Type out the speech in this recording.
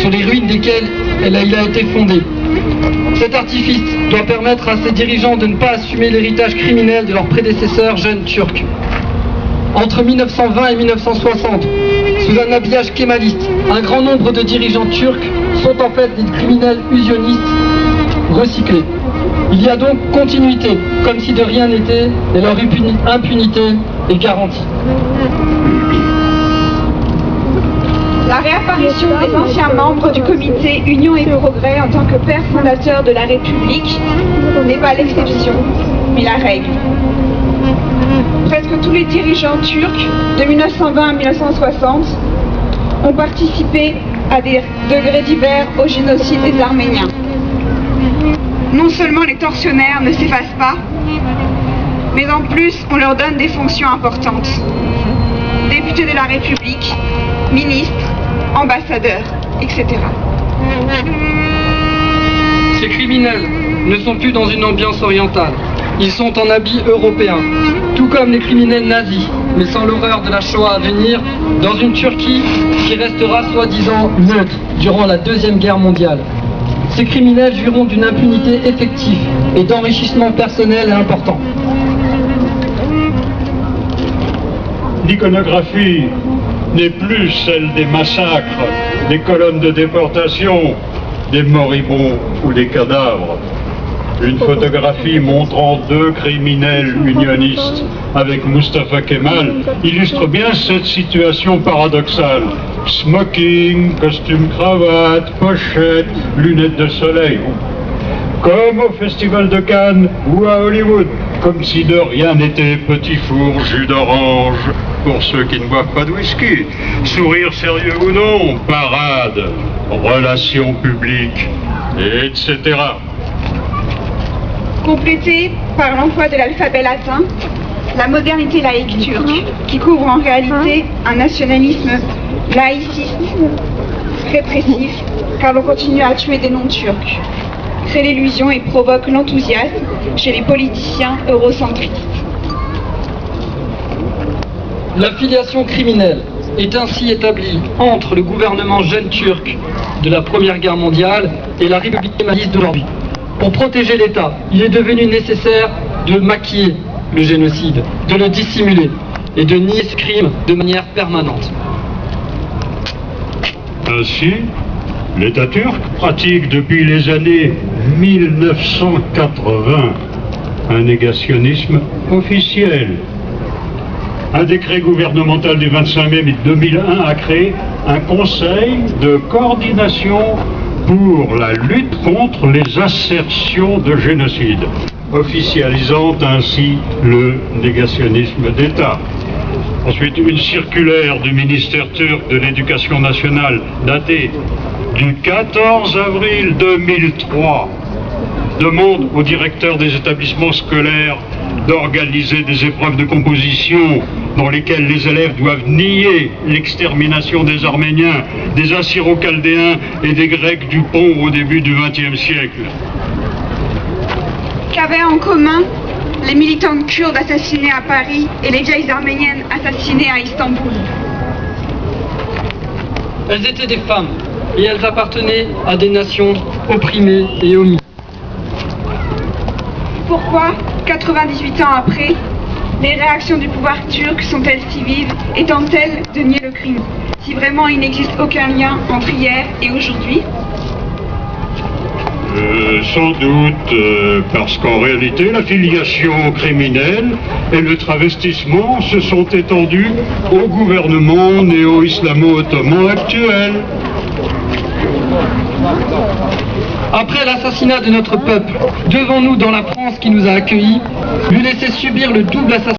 les ruines desquelles il a été fondé. Cet artifice doit permettre à ses dirigeants de ne pas assumer l'héritage criminel de leurs prédécesseurs jeunes turcs. Entre 1920 et 1960, sous un habillage kémaliste, un grand nombre de dirigeants turcs sont en fait des criminels usionistes recyclés. Il y a donc continuité, comme si de rien n'était, et leur impunité est garantie. La réapparition des anciens membres du comité Union et Progrès en tant que père fondateur de la République n'est pas l'exception, mais la règle. Presque tous les dirigeants turcs de 1920 à 1960 ont participé à des degrés divers au génocide des Arméniens. Non seulement les tortionnaires ne s'effacent pas, mais en plus on leur donne des fonctions importantes. Députés de la République, ministres, ambassadeurs, etc. Ces criminels ne sont plus dans une ambiance orientale. Ils sont en habit européen, tout comme les criminels nazis, mais sans l'horreur de la Shoah à venir, dans une Turquie qui restera soi-disant neutre durant la Deuxième Guerre mondiale. Ces criminels jouiront d'une impunité effective et d'enrichissement personnel important. L'iconographie n'est plus celle des massacres, des colonnes de déportation, des moribonds ou des cadavres. Une photographie montrant deux criminels unionistes avec Mustafa Kemal illustre bien cette situation paradoxale. Smoking, costume cravate, pochette, lunettes de soleil. Comme au Festival de Cannes ou à Hollywood, comme si de rien n'était, petit four, jus d'orange, pour ceux qui ne boivent pas de whisky, sourire sérieux ou non, parade, relations publiques, etc. Complétée par l'emploi de l'alphabet latin, la modernité laïque turque, qui couvre en réalité un nationalisme laïciste, répressif, car l'on continue à tuer des non-turcs, crée l'illusion et provoque l'enthousiasme chez les politiciens eurocentristes. La filiation criminelle est ainsi établie entre le gouvernement jeune turc de la Première Guerre mondiale et la République kémaliste d'aujourd'hui. Pour protéger l'État, il est devenu nécessaire de maquiller le génocide, de le dissimuler et de nier ce crime de manière permanente. Ainsi, l'État turc pratique depuis les années 1980 un négationnisme officiel. Un décret gouvernemental du 25 mai 2001 a créé un conseil de coordination pour la lutte contre les assertions de génocide, officialisant ainsi le négationnisme d'État. Ensuite, une circulaire du ministère turc de l'Éducation nationale datée du 14 avril 2003 demande aux directeurs des établissements scolaires d'organiser des épreuves de composition dans lesquelles les élèves doivent nier l'extermination des Arméniens, des Assyro-Chaldéens et des Grecs du Pont au début du XXe siècle. Qu'avaient en commun les militantes kurdes assassinées à Paris et les vieilles arméniennes assassinées à Istanbul? Elles étaient des femmes et elles appartenaient à des nations opprimées et omises. Pourquoi, 98 ans après, les réactions du pouvoir turc sont-elles si vives et tentent-elles de nier le crime, si vraiment il n'existe aucun lien entre hier et aujourd'hui? Sans doute parce qu'en réalité, la filiation criminelle et le travestissement se sont étendus au gouvernement néo-islamo-ottoman actuel. Après l'assassinat de notre peuple, devons-nous, dans la France qui nous a accueillis, lui laisser subir le double assassinat